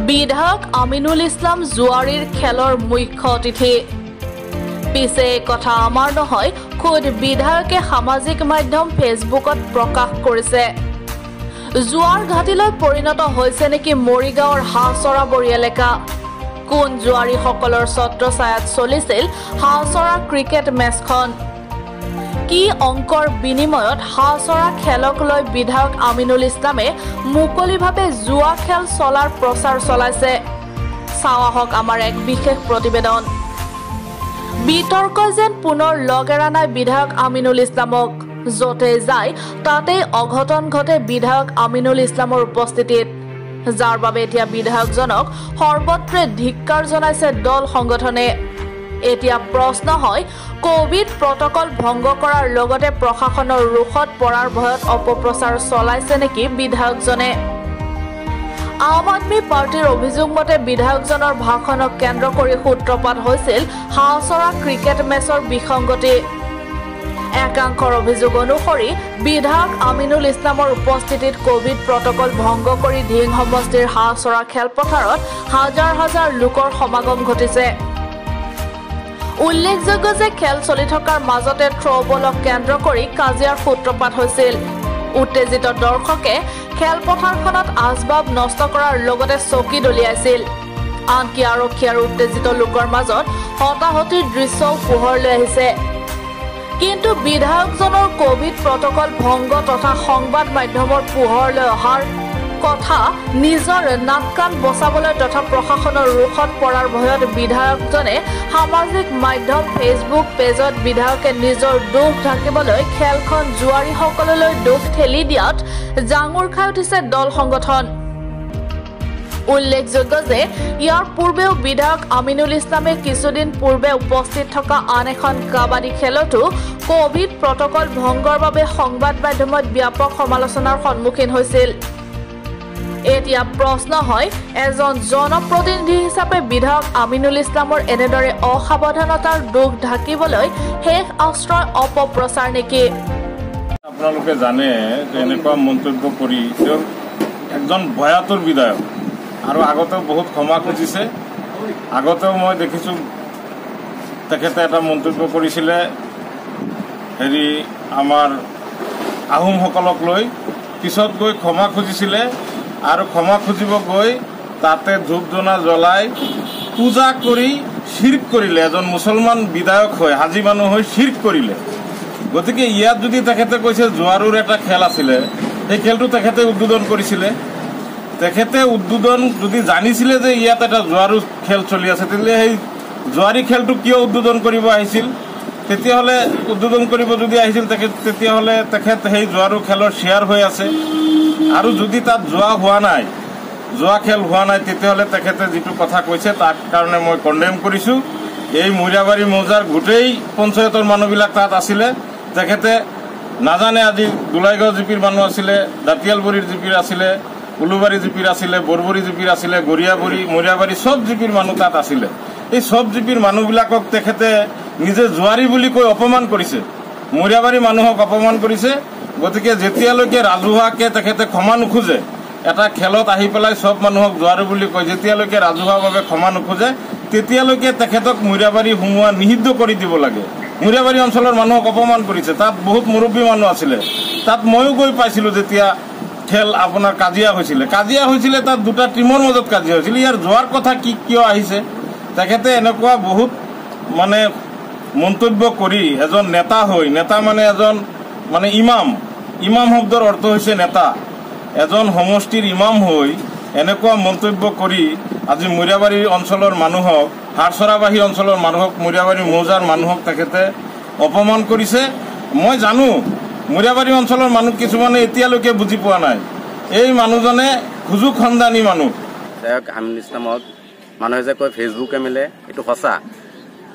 বিধায়ক আমিনুল ইছলাম জুৱাৰীৰ খেলৰ মুখ্য অতিথি। পিছে কথা আমাৰ নহয়, খুদ বিধায়কে সামাজিক মাধ্যম ফেচবুকত প্ৰকাশ কৰিছে। জুৱাৰ ঘাটিলৈ পৰিণত হৈছে নেকি মৰিগাঁৱৰ হাঁহচৰাবৰী এলেকা? কোন জুৱাৰীসকলৰ ছত্ৰছায়াত চলিছিল হাঁহচৰা ক্ৰিকেট মেচখন? কি অংকৰ বিনিময়ত হাঁহচৰা খেলক লৈ বিধায়ক আমিনুল ইছলামে মুকলিভাৱে জুৱা খেল চলাৰ প্ৰচাৰ চলাইছে? চাওঁ আহক আমাৰ এক বিশেষ প্ৰতিবেদন। বিতৰ্ক যেন পুনৰ লগ এৰা নাই বিধায়ক আমিনুল ইছলামক। য'তে যায় তাতেই অঘটন ঘটে বিধায়ক আমিনুল ইছলামৰ উপস্থিতিত, যাৰ বাবে এতিয়া বিধায়কজনক সৰ্বত্ৰে ধিক্কাৰ জনাইছে দল সংগঠনে। এতিয়া প্ৰশ্ন হয়, কোভিড প্ৰটকল ভংগ কৰাৰ লগতে প্ৰশাসনৰ ৰোষত পৰাৰ ভয়ত অপপ্ৰচাৰ চলাইছে নেকি বিধায়কজনে? আম আদমি পাৰ্টিৰ অভিযোগ মতে বিধায়কজনৰ ভাষণক কেন্দ্ৰ কৰি সূত্ৰপাত হৈছিল হাঁহচৰা ক্ৰিকেট মেচৰ বিসংগতি। একাংশৰ অভিযোগ অনুসৰি বিধায়ক আমিনুল ইছলামৰ উপস্থিতিত কোভিড প্ৰটকল ভংগ কৰি ধিং সমষ্টিৰ হাঁহচৰা খেলপথাৰত হাজাৰ হাজাৰ লোকৰ সমাগম ঘটিছে। উল্লেখযোগ্য যে খেল চলি থকাৰ মাজতে থ্ৰ'বলক কেন্দ্ৰ কৰি কাজিয়াৰ সূত্ৰপাত হৈছিল। উত্তেজিত দৰ্শকে খেলপথাৰখনত আচবাব নষ্ট কৰাৰ লগতে চকী দলিয়াইছিল। আনকি আৰক্ষী আৰু উত্তেজিত লোকৰ মাজত হতাহতিৰ দৃশ্যও পোহৰলৈ আহিছে। কিন্তু বিধায়কজনৰ কোভিড প্ৰটকল ভংগ তথা সংবাদ মাধ্যমৰ পোহৰলৈ অহাৰ কথা নিজৰ নাক কাণ বচাবলৈ তথা প্ৰশাসনৰ ৰোষত পৰাৰ ভয়ত বিধায়কজনে সামাজিক মাধ্যম ফেচবুক পেজত বিধায়কে নিজৰ দুখ ঢাকিবলৈ খেলখন জুৱাৰীসকললৈ দুখ ঠেলি দিয়াত জাঙুৰ খাই উঠিছে দল সংগঠন। উল্লেখযোগ্য যে ইয়াৰ পূৰ্বেও বিধায়ক আমিনুল ইছলামে কিছুদিন পূৰ্বে উপস্থিত থকা আন এখন কাবাডী খেলতো কোভিড প্ৰটকল ভংগৰ বাবে সংবাদ মাধ্যমত ব্যাপক সমালোচনাৰ সন্মুখীন হৈছিল। এতিয়া প্ৰশ্ন হয়, এজন জনপ্ৰতিনিধি হিচাপে বিধায়ক আমিনুল ইছলামৰ এনেদৰে অসাৱধানতাৰ দুখ ঢাকিবলৈ শেষ আশ্ৰয় অপপ্ৰচাৰ নেকি? আপোনালোকে জানে যে এনেকুৱা মন্তব্য কৰি তেওঁ একজন ভয়াতুৰ বিধায়ক আৰু আগতেও বহুত ক্ষমা খুজিছে। আগতেও মই দেখিছোঁ তেখেতে এটা মন্তব্য কৰিছিলে আমাৰ আহোমসকলক লৈ, পিছত গৈ ক্ষমা খুজিছিলে আৰু ক্ষমা খুজিব গৈ তাতে ধূপ ধূনা জ্বলাই পূজা কৰি শিৰ্ক কৰিলে। এজন মুছলমান বিধায়ক হৈ হাজী মানুহ হৈ শিৰ্ক কৰিলে। গতিকে ইয়াত যদি তেখেতে কৈছে জুৱাৰৰ এটা খেল আছিলে, সেই খেলটো তেখেতে উদ্বোধন কৰিছিলে। তেখেতে উদ্বোধন যদি জানিছিলে যে ইয়াত এটা জুৱাৰো খেল চলি আছে, তেতিয়াহ'লে সেই জুৱাৰী খেলটো কিয় উদ্বোধন কৰিব আহিছিল? তেতিয়াহ'লে উদ্বোধন কৰিব যদি আহিছিল তেতিয়াহ'লে তেখেত সেই জুৱাৰো খেলৰ শ্বেয়াৰ হৈ আছে। আৰু যদি তাত জুৱা খেল হোৱা নাই তেতিয়াহ'লে তেখেতে যিটো কথা কৈছে তাৰ কাৰণে মই কণ্ডেম কৰিছোঁ। এই মৰিয়াবাৰী মৌজাৰ গোটেই পঞ্চায়তৰ মানুহবিলাক তাত আছিলে। তেখেতে নাজানে আজি দুলাইগাঁও জিপিৰ মানুহ আছিলে, দাঁতিয়ালবৰীৰ জিপিৰ আছিলে, উলুবাৰী জিপিৰ আছিলে, বৰবৰী জিপিৰ আছিলে, গৰিয়াবৰী মৰিয়াবাৰী চব জিপিৰ মানুহ তাত আছিলে। এই চব জিপিৰ মানুহবিলাকক তেখেতে নিজে জুৱাৰী বুলি কৈ অপমান কৰিছে, মৰিয়াবাৰী মানুহক অপমান কৰিছে। গতিকে যেতিয়ালৈকে ৰাজহুৱাকে তেখেতে ক্ষমা নোখোজে, এটা খেলত আহি পেলাই চব মানুহক জুৱাৰী বুলি কয়, যেতিয়ালৈকে ৰাজহুৱাভাৱে ক্ষমা নোখোজে তেতিয়ালৈকে তেখেতক মৰিয়াবাৰী সোমোৱা নিষিদ্ধ কৰি দিব লাগে। মৰিয়াবাৰী অঞ্চলৰ মানুহক অপমান কৰিছে। তাত বহুত মুৰব্বী মানুহ আছিলে। তাত ময়ো গৈ পাইছিলোঁ যেতিয়া খেল আপোনাৰ কাজিয়া হৈছিলে তাত দুটা টিমৰ মাজত কাজিয়া হৈছিল। ইয়াৰ যোৱাৰ কথা কিয় আহিছে? তেখেতে এনেকুৱা বহুত মন্তব্য কৰি এজন নেতা হৈ, নেতা মানে এজন ইমাম শব্দৰ অৰ্থ হৈছে নেতা, এজন সমষ্টিৰ ইমাম হৈ এনেকুৱা মন্তব্য কৰি আজি মৰিয়াবাৰী অঞ্চলৰ মানুহক, হাড়চৰাবাহী অঞ্চলৰ মানুহক, মৰিয়াবাৰী মৌজাৰ মানুহক তেখেতে অপমান কৰিছে। মই জানো মৰিয়াবাৰী অঞ্চলৰ মানুহ কিছুমানে এতিয়ালৈকে বুজি পোৱা নাই, এই মানুহজনে সুযোগ সন্ধানী মানুহ। বিধায়ক আমিনুল ইছলামক মানুহে যে কয় ফেচবুকে মিলে, এইটো সঁচা।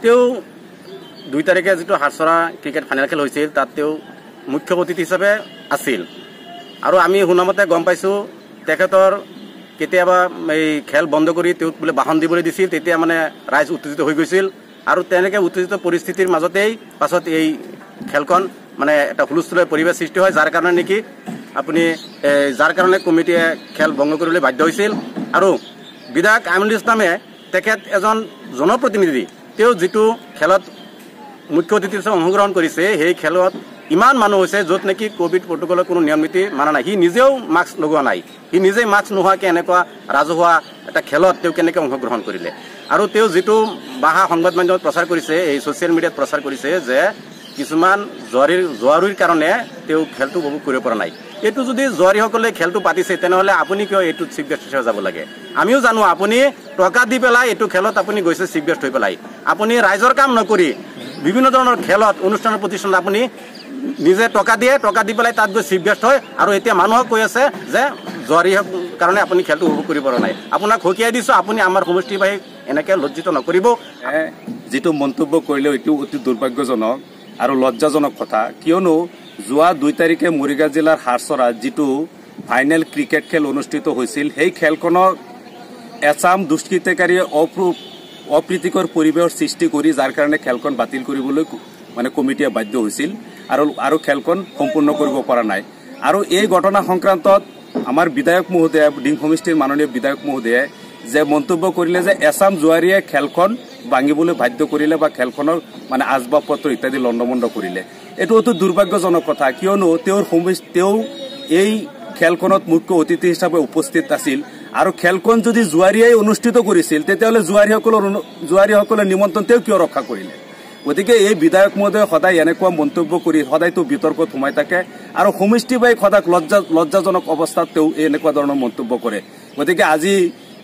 তেওঁ 2 তাৰিখে যিটো হাড়চৰা ক্ৰিকেট ফাইনেল খেল হৈছিল তাত তেওঁ মুখ্য অতিথি হিচাপে আছিল। আৰু আমি শুনামতে গম পাইছোঁ তেখেতৰ কেতিয়াবা এই খেল বন্ধ কৰি তেওঁক বোলে ভাষণ দিবলৈ দিছিল, তেতিয়া ৰাইজ উত্তেজিত হৈ গৈছিল। আৰু তেনেকৈ উত্তেজিত পৰিস্থিতিৰ মাজতেই পাছত এই খেলখন এটা হুলস্থুলীয়া পৰিৱেশ সৃষ্টি হয়, যাৰ কাৰণে নেকি যাৰ কাৰণে কমিটিয়ে খেল ভংগ কৰিবলৈ বাধ্য হৈছিল। আৰু বিধায়ক আমিনুল ইছলামে তেখেত এজন জনপ্ৰতিনিধি তেওঁ যিটো খেলত মুখ্য অতিথি হিচাপে অংশগ্ৰহণ কৰিছে সেই খেলত ইমান মানুহ হৈছে য'ত নেকি কোভিড প্ৰট'কলৰ কোনো নিয়ম নীতি মানা নাই সি নিজেও মাস্ক লগোৱা নাই সি নিজেই মাস্ক নোহোৱাকৈ এনেকুৱা ৰাজহুৱা এটা খেলত তেওঁ কেনেকৈ অংশগ্ৰহণ কৰিলে আৰু তেওঁ যিটো বাহা সংবাদ মাধ্যমত প্ৰচাৰ কৰিছে এই ছ'চিয়েল মিডিয়াত প্ৰচাৰ কৰিছে যে কিছুমান জোৱাৰীৰ কাৰণে তেওঁ খেলটো উপভোগ কৰিব পৰা নাই এইটো যদি জোৱাৰীসকলে খেলটো পাতিছে তেনেহ'লে আপুনি কিয় এইটোত চিফ গেষ্ট হিচাপে যাব লাগে আমিও জানো আপুনি টকা দি পেলাই এইটো খেলত আপুনি গৈছে চিফ গেষ্ট হৈ পেলাই আপুনি ৰাইজৰ কাম নকৰি বিভিন্ন ধৰণৰ খেলত অনুষ্ঠানৰ প্ৰতিষ্ঠানত আপুনি নিজে টকা দি পেলাই তাত গৈ চিফ গেষ্ট হয় আৰু এতিয়া মানুহক কৈ আছে যে জোৱাৰীৰ কাৰণে আপুনি খেলটো উপভোগ কৰিব পৰা নাই আপোনাক সকীয়াই দিছোঁ আপুনি আমাৰ সমষ্টিবাসীক এনেকৈ লজ্জিত নকৰিব যিটো মন্তব্য কৰিলে এইটো অতি দুৰ্ভাগ্যজনক আৰু লজ্জাজনক কথা কিয়নো যোৱা 2 তাৰিখে মৰিগাঁও জিলাৰ হাৰচৰাত যিটো ফাইনেল ক্ৰিকেট খেল অনুষ্ঠিত হৈছিল সেই খেলখনৰ এছাম দুষ্কৃতিকাৰীয়ে অপ্ৰীতিকৰ পৰিৱেশৰ সৃষ্টি কৰি যাৰ কাৰণে খেলখন বাতিল কৰিবলৈ মানে কমিটিয়ে বাধ্য হৈছিল আৰু খেলখন সম্পূৰ্ণ কৰিব পৰা নাই আৰু এই ঘটনা সংক্ৰান্তত আমাৰ বিধায়ক মহোদয় ডিং সমষ্টিৰ মাননীয় বিধায়ক মহোদয়ে যে মন্তব্য কৰিলে যে এছাম জোৱাৰীয়ে খেলখন ভাঙিবলৈ বাধ্য কৰিলে বা খেলখনৰ মানে আচবাব পত্ৰ ইত্যাদি লণ্ডভণ্ড কৰিলে এইটো অতি দুৰ্ভাগ্যজনক কথা কিয়নো তেওঁ এই খেলখনত মুখ্য অতিথি হিচাপে উপস্থিত আছিল আৰু খেলখন যদি জোৱাৰীয়ে অনুষ্ঠিত কৰিছিল তেতিয়াহ'লে জোৱাৰীসকলৰ নিমন্ত্ৰণ তেওঁ কিয় ৰক্ষা কৰিলে গতিকে এই বিধায়ক মহোদয়ে সদায় এনেকুৱা মন্তব্য কৰি সদায়তো বিতৰ্কত সোমাই থাকে আৰু সমষ্টিবাহীক সদায় লজ্জাজনক অৱস্থাত তেওঁ এনেকুৱা ধৰণৰ মন্তব্য কৰে গতিকে আজি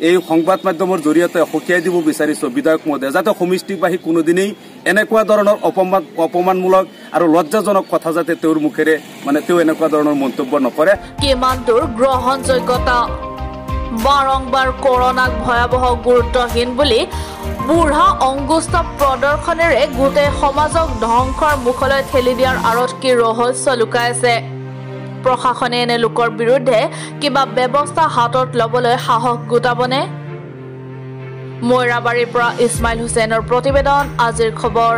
এই সংবাদ মাধ্যমৰ জৰিয়তে সকীয়াই দিব বিচাৰিছো বিধায়ক মহোদয় যাতে সমষ্টিবাহী কোনোদিনেই এনেকুৱা ধৰণৰ অপমানমূলক আৰু লজ্জাজনক কথা যাতে তেওঁৰ মুখেৰে মানে তেওঁ এনেকুৱা ধৰণৰ মন্তব্য নকৰে কিমান দূৰ গ্ৰহণযোগ্যতা বাৰংবাৰ কৰোনাক ভয়াৱহ গুৰুত্বহীন বুলি বুঢ়া অংগুষ্ঠ প্ৰদৰ্শনেৰে গোটেই সমাজক ধ্বংসৰ মুখলৈ ঠেলি দিয়াৰ আঁৰত কি ৰহস্য লুকাই আছে প্ৰশাসনে এনে লোকৰ বিৰুদ্ধে কিবা ব্যৱস্থা হাতত ল'বলৈ সাহস গোটাবনে মৈৰাবাৰীৰ পৰা ইছমাইল হুছেইনৰ প্ৰতিবেদন আজিৰ খবৰ